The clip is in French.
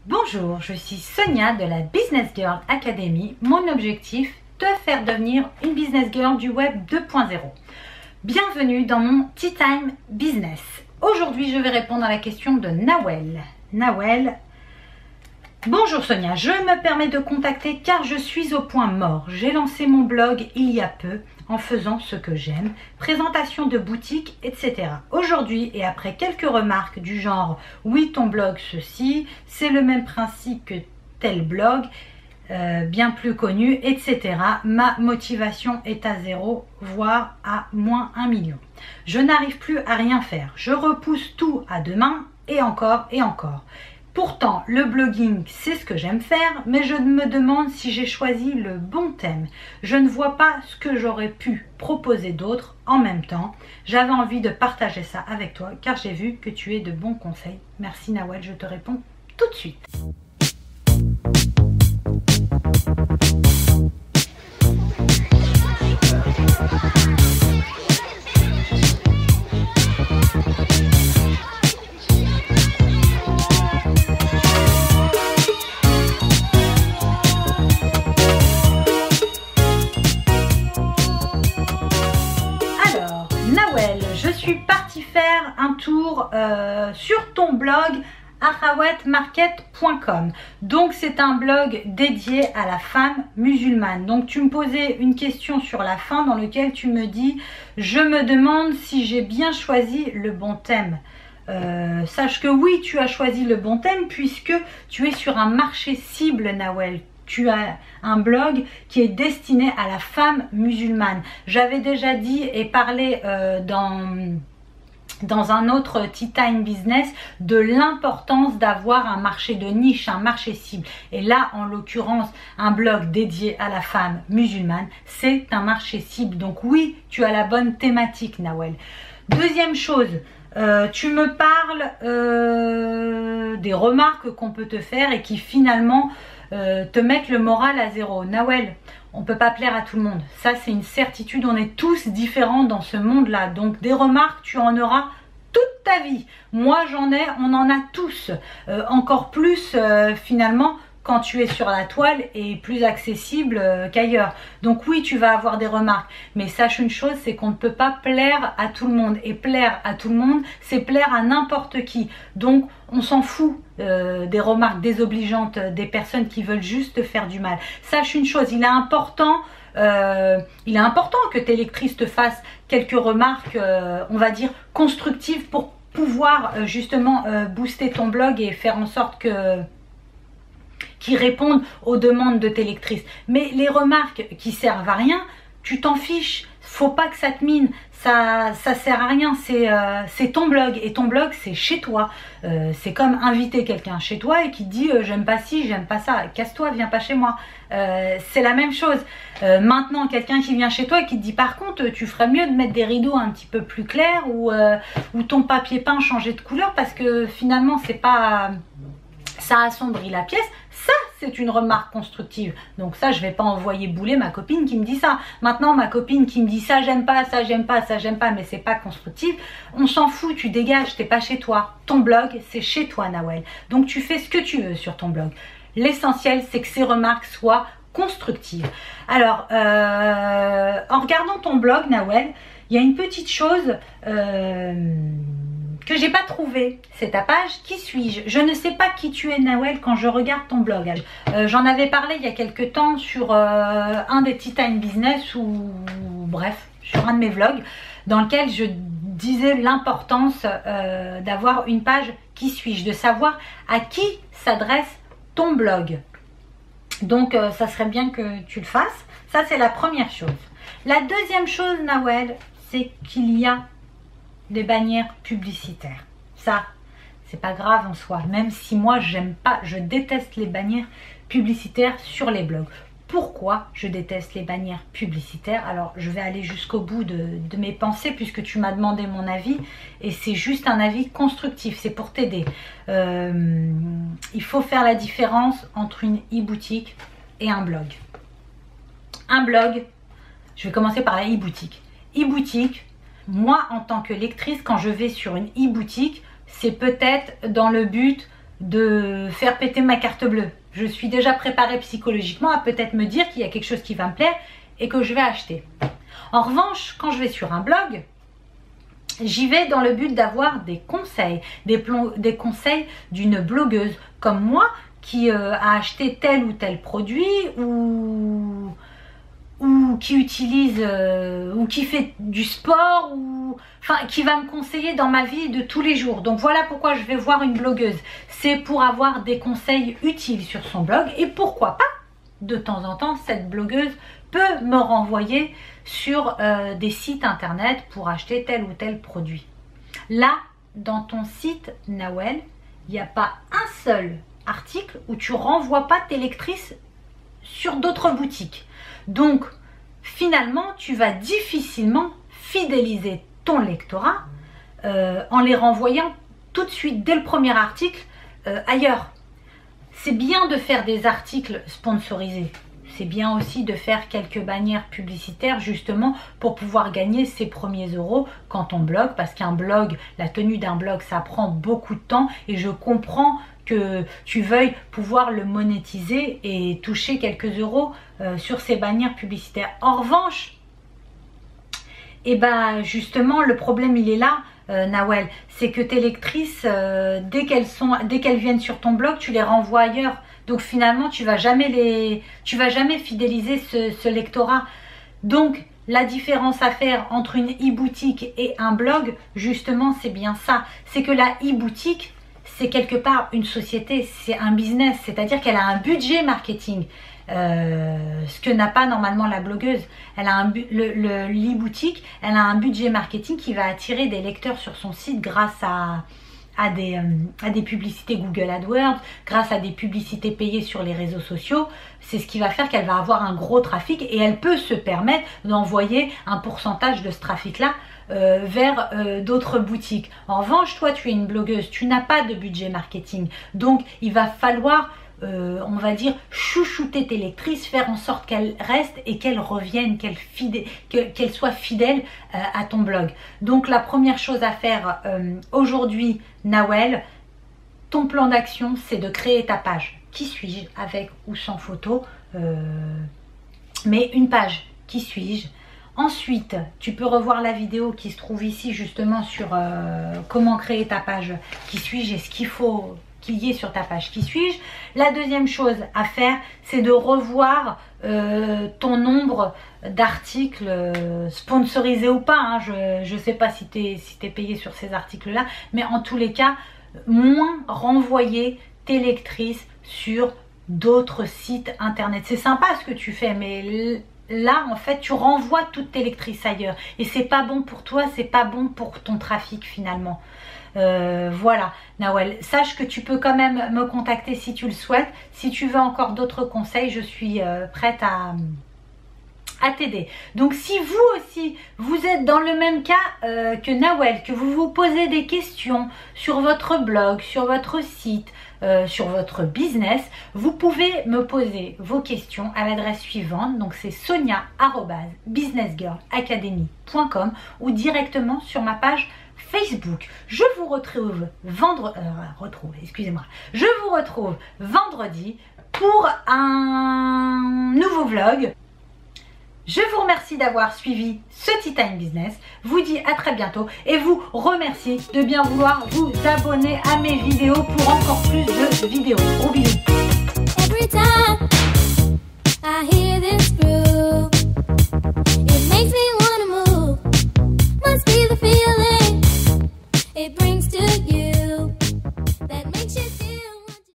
Bonjour, je suis Sonia de la Business Girl Academy. Mon objectif, te faire devenir une business girl du web 2.0. Bienvenue dans mon Tea Time Business. Aujourd'hui, je vais répondre à la question de Nawel. Nawel, bonjour Sonia, je me permets de contacter car je suis au point mort. J'ai lancé mon blog il y a peu en faisant ce que j'aime, présentation de boutique, etc. Aujourd'hui, et après quelques remarques du genre « Oui, ton blog, ceci, c'est le même principe que tel blog, bien plus connu, etc. » Ma motivation est à 0, voire à moins 1 million. Je n'arrive plus à rien faire. Je repousse tout à demain, et encore et encore. Pourtant, le blogging, c'est ce que j'aime faire, mais je me demande si j'ai choisi le bon thème. Je ne vois pas ce que j'aurais pu proposer d'autre en même temps. J'avais envie de partager ça avec toi, car j'ai vu que tu es de bons conseils. Merci Nawel, je te réponds tout de suite. Je suis partie faire un tour sur ton blog akhawetmarket.com. Donc c'est un blog dédié à la femme musulmane. Donc tu me posais une question sur la fin dans laquelle tu me dis je me demande si j'ai bien choisi le bon thème. Sache que oui, tu as choisi le bon thème puisque tu es sur un marché cible, Nawel. Tu as un blog qui est destiné à la femme musulmane. J'avais déjà dit et parlé dans un autre Tea Time Business de l'importance d'avoir un marché de niche, un marché cible. Et là, en l'occurrence, un blog dédié à la femme musulmane, c'est un marché cible. Donc oui, tu as la bonne thématique, Nawel. Deuxième chose, tu me parles des remarques qu'on peut te faire et qui finalement te mettre le moral à 0. Nawel, on ne peut pas plaire à tout le monde. Ça, c'est une certitude. On est tous différents dans ce monde-là. Donc, des remarques, tu en auras toute ta vie. Moi, j'en ai, on en a tous. Encore plus, finalement, quand tu es sur la toile et plus accessible qu'ailleurs. Donc oui, tu vas avoir des remarques. Mais sache une chose, c'est qu'on ne peut pas plaire à tout le monde. Et plaire à tout le monde, c'est plaire à n'importe qui. Donc, on s'en fout des remarques désobligeantes des personnes qui veulent juste te faire du mal. Sache une chose, il est important que tes lectrices te fassent quelques remarques, on va dire, constructives pour pouvoir justement booster ton blog et faire en sorte qui répondent aux demandes de tes lectrices. Mais les remarques qui servent à rien, tu t'en fiches. Faut pas que ça te mine. Ça sert à rien. C'est ton blog. Et ton blog, c'est chez toi. C'est comme inviter quelqu'un chez toi et qui te dit j'aime pas ci, j'aime pas ça. Casse-toi, viens pas chez moi. C'est la même chose. Maintenant, quelqu'un qui vient chez toi et qui te dit par contre, tu ferais mieux de mettre des rideaux un petit peu plus clairs ou ton papier peint changer de couleur parce que finalement, c'est pas... ça assombrit la pièce. Ça, c'est une remarque constructive. Donc ça, je vais pas envoyer bouler ma copine qui me dit ça. Maintenant, ma copine qui me dit ça, j'aime pas, ça, j'aime pas, ça, j'aime pas, mais c'est pas constructif. On s'en fout, tu dégages, t'es pas chez toi. Ton blog, c'est chez toi, Nawel. Donc tu fais ce que tu veux sur ton blog. L'essentiel, c'est que ces remarques soient constructives. Alors, en regardant ton blog, Nawel, il y a une petite chose... que j'ai pas trouvé, c'est ta page Qui suis-je? Je ne sais pas qui tu es, Nawel, quand je regarde ton blog. J'en avais parlé il y a quelques temps sur un des Tea Time Business ou bref, sur un de mes vlogs dans lequel je disais l'importance d'avoir une page Qui suis-je, de savoir à qui s'adresse ton blog. Donc ça serait bien que tu le fasses. Ça, c'est la première chose. La deuxième chose, Nawel, c'est qu'il y a des bannières publicitaires. Ça, c'est pas grave en soi. Même si moi, j'aime pas, je déteste les bannières publicitaires sur les blogs. Pourquoi je déteste les bannières publicitaires? Alors, je vais aller jusqu'au bout de mes pensées puisque tu m'as demandé mon avis et c'est juste un avis constructif, c'est pour t'aider. Il faut faire la différence entre une e-boutique et un blog. Un blog, je vais commencer par la e-boutique. E-boutique, moi en tant que lectrice, quand je vais sur une e-boutique, c'est peut-être dans le but de faire péter ma carte bleue. Je suis déjà préparée psychologiquement à peut-être me dire qu'il y a quelque chose qui va me plaire et que je vais acheter. En revanche, quand je vais sur un blog, j'y vais dans le but d'avoir des conseils, des conseils d'une blogueuse comme moi qui a acheté tel ou tel produit ou qui utilise ou qui fait du sport ou enfin qui va me conseiller dans ma vie de tous les jours. Donc voilà pourquoi je vais voir une blogueuse. C'est pour avoir des conseils utiles sur son blog et pourquoi pas de temps en temps cette blogueuse peut me renvoyer sur des sites internet pour acheter tel ou tel produit. Là, dans ton site Nawel, il n'y a pas un seul article où tu renvoies pas tes lectrices sur d'autres boutiques. Donc, finalement, tu vas difficilement fidéliser ton lectorat en les renvoyant tout de suite, dès le premier article, ailleurs. C'est bien de faire des articles sponsorisés. C'est bien aussi de faire quelques bannières publicitaires justement pour pouvoir gagner ses premiers euros quand on blogue. Parce qu'un blog, la tenue d'un blog, ça prend beaucoup de temps et je comprends que tu veuilles pouvoir le monétiser et toucher quelques euros sur ces bannières publicitaires. En revanche, et ben justement le problème il est là, Nawel, c'est que tes lectrices, dès qu'elles viennent sur ton blog, tu les renvoies ailleurs. Donc finalement, tu vas jamais fidéliser ce lectorat. Donc la différence à faire entre une e-boutique et un blog, justement, c'est bien ça. C'est que la e-boutique, c'est quelque part une société, c'est un business, c'est-à-dire qu'elle a un budget marketing. Ce que n'a pas normalement la blogueuse. Elle a l'e-boutique, elle a un budget marketing qui va attirer des lecteurs sur son site grâce à des publicités Google AdWords, grâce à des publicités payées sur les réseaux sociaux. C'est ce qui va faire qu'elle va avoir un gros trafic et elle peut se permettre d'envoyer un pourcentage de ce trafic-là vers d'autres boutiques. En revanche, toi, tu es une blogueuse, tu n'as pas de budget marketing. Donc, il va falloir on va dire chouchouter tes lectrices, faire en sorte qu'elles restent et qu'elles reviennent, qu'elles soient fidèles à ton blog. Donc la première chose à faire aujourd'hui, Nawel, ton plan d'action, c'est de créer ta page. Qui suis-je, avec ou sans photo, mais une page. Qui suis-je? Ensuite, tu peux revoir la vidéo qui se trouve ici justement sur comment créer ta page. Qui suis-je et ce qu'il faut qu'il y ait sur ta page. Qui suis-je? La deuxième chose à faire, c'est de revoir ton nombre d'articles sponsorisés ou pas. Hein. Je ne sais pas si tu es payé sur ces articles-là, mais en tous les cas, moins renvoyer tes lectrices sur d'autres sites internet. C'est sympa ce que tu fais, mais là, en fait, tu renvoies toutes tes lectrices ailleurs. Et c'est pas bon pour toi, c'est pas bon pour ton trafic finalement. Voilà, Nawel, sache que tu peux quand même me contacter si tu le souhaites. Si tu veux encore d'autres conseils, je suis prête à t'aider. Donc si vous aussi, vous êtes dans le même cas que Nawel, que vous vous posez des questions sur votre blog, sur votre site, sur votre business, vous pouvez me poser vos questions à l'adresse suivante. Donc c'est sonia@businessgirlacademy.com ou directement sur ma page Facebook. Je vous retrouve vendredi pour un nouveau vlog. Je vous remercie d'avoir suivi ce Tea Time Business. Vous dis à très bientôt et vous remercie de bien vouloir vous abonner à mes vidéos pour encore plus de vidéos. Gros bisous. Every time I hear this groove, it makes me wanna move. Must be the feeling it brings to you.